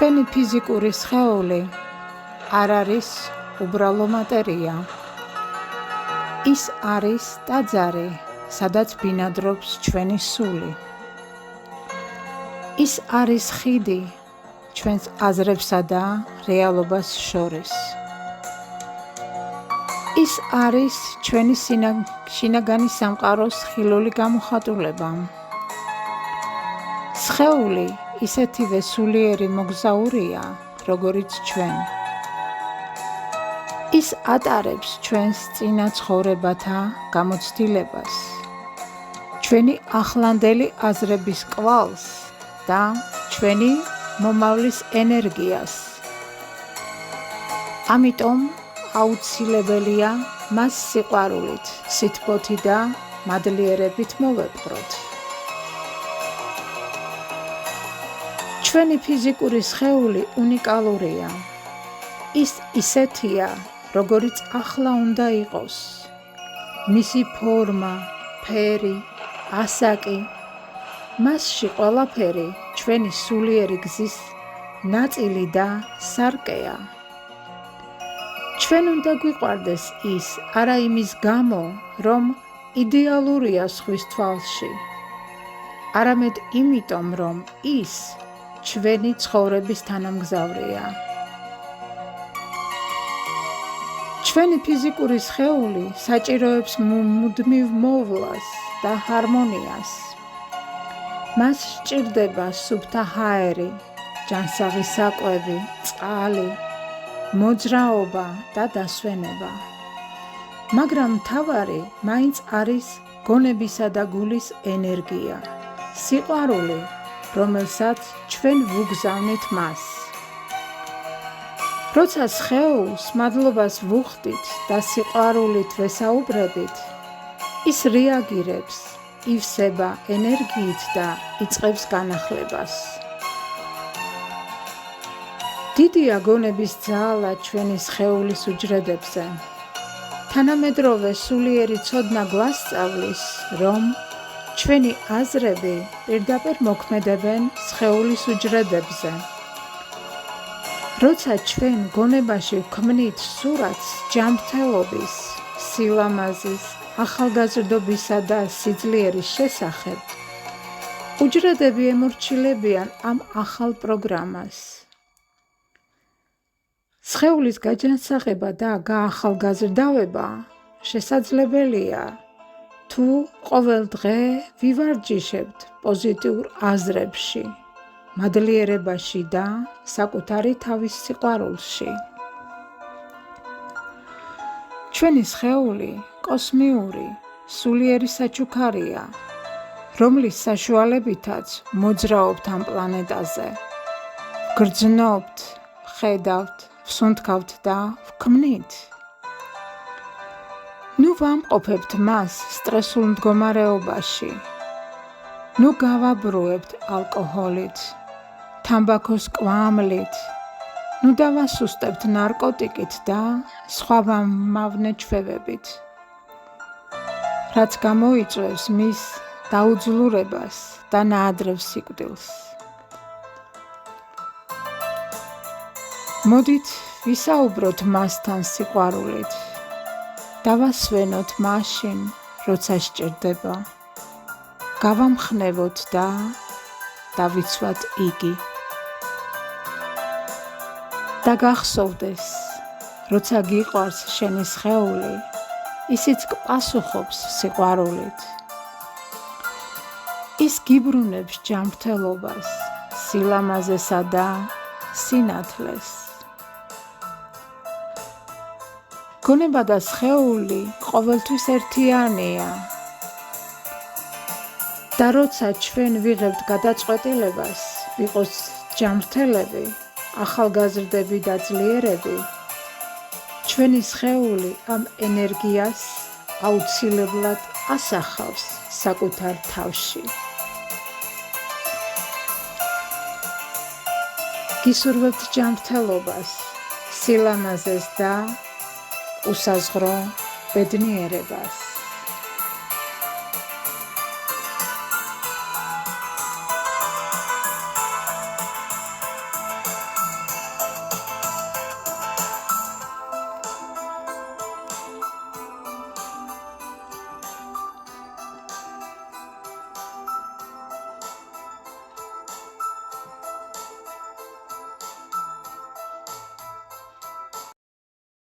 ჩვენი ფიზიკური სხეული არ არის უბრალო მატერია. ის არის ტაძარი, სადაც ბინადრობს ჩვენი სული. ის არის ხიდი ჩვენს აზრებსა და რეალობას შორის. ის არის ჩვენი შინაგანი სამყაროს ხილული გამოხატულება. სხეული ისეთივე სულიერი მოგზაურია, როგორიც ჩვენ. ის ატარებს ჩვენს წინა ცხოვრებათა გამოცდილებას, ჩვენი ახლანდელი აზრების კვალს და ჩვენი მომავლის ენერგიას. ამიტომ აუცილებელია მას სიყვარულით, სითბოთი და მადლიერებით მოვეპყროთ. ჩვენი ფიზიკური სხეული უნიკალურია. ის ისეთია, როგორიც ახლა უნდა იყოს. მისი ფორმა, ფერი, ასაკი, მასში ყველაფერი ჩვენი სულიერი გზის ნაწილი და სარკეა. ჩვენ უნდა გვიყვარდეს ის არა იმის გამო, რომ იდეალურია სხვის თვალში, არამედ იმიტომ, რომ ის ჩვენი ცხოვრების თანამგზავრია. ჩვენი ფიზიკური სხეული საჭიროებს მუდმივ მოვლას და ჰარმონიას. მას სჭირდება სუფთა ჰაერი, ჯანსაღი საკვები, წყალი, მოძრაობა და დასვენება. მაგრამ მთავარი მაინც არის გონებისა და გულის ენერგია, სიყვარული, რომელსაც ჩვენ ვუგზავნით მას. როცა სხეულს მადლობას ვუხდით და სიყვარულით ვესაუბრებით, ის რეაგირებს, ივსება ენერგიით და იწყებს განახლებას. დიდია გონების ძალა ჩვენი სხეულის უჯრედებზე. თანამედროვე სულიერი ცოდნა გვასწავლის, რომ ჩვენი აზრები პირდაპირ მოქმედებენ სხეულის უჯრედებზე. როცა ჩვენ გონებაში ვქმნით სურათს ჯანმრთელობის, სილამაზის, ახალგაზრდობისა და სიძლიერის შესახებ, უჯრედები ემორჩილებიან ამ ახალ პროგრამას. სხეულის გაჯანსაღება და გაახალგაზრდავება შესაძლებელია, თუ ყოველ დღე ვივარჯიშებთ პოზიტიურ აზრებში, მადლიერებაში და საკუთარი თავის სიყვარულში. ჩვენი სხეული კოსმიური, სულიერი საჩუქარია, რომლის საშუალებითაც მოძრაობთ ამ პლანეტაზე. გრძნობთ, ხედავთ, ვსუნთქავთ და ვქმნით. ნუ ვამყოფებთ მას სტრესულ მდგომარეობაში. ნუ გავაბრუებთ ალკოჰოლით, თამბაქოს კვამლით, ნუ დავასუსტებთ ნარკოტიკით და სხვა მომავნე ჩვევებით, რაც გამოიწვევს მის დაუძლურებას და ნაადრევ სიკვდილს. მოდით ვისაუბროთ მასთან სიყვარულით, დავასვენოთ მაშინ, როცა სჭირდება, გავამხნევოთ და დავიცვათ იგი. და გახსოვდეს, როცა გიყვარს შენი სხეული, ისიც პასუხობს სიყვარულით. ის გიბრუნებს ჯანმრთელობას, სილამაზესა და სინათლეს. გონება და სხეული ყოველთვის ერთიანია. და როცა ჩვენ ვიღებთ გადაწყვეტილებას, ვიყოს ჯანმრთელები, ახალგაზრდები და ძლიერები, ჩვენი სხეული ამ ენერგიას აუცილებლად ასახავს საკუთარ თავში. გისურვებთ ჯანმრთელობას, სილამაზეს და უსაზღრო ბედნიერებას.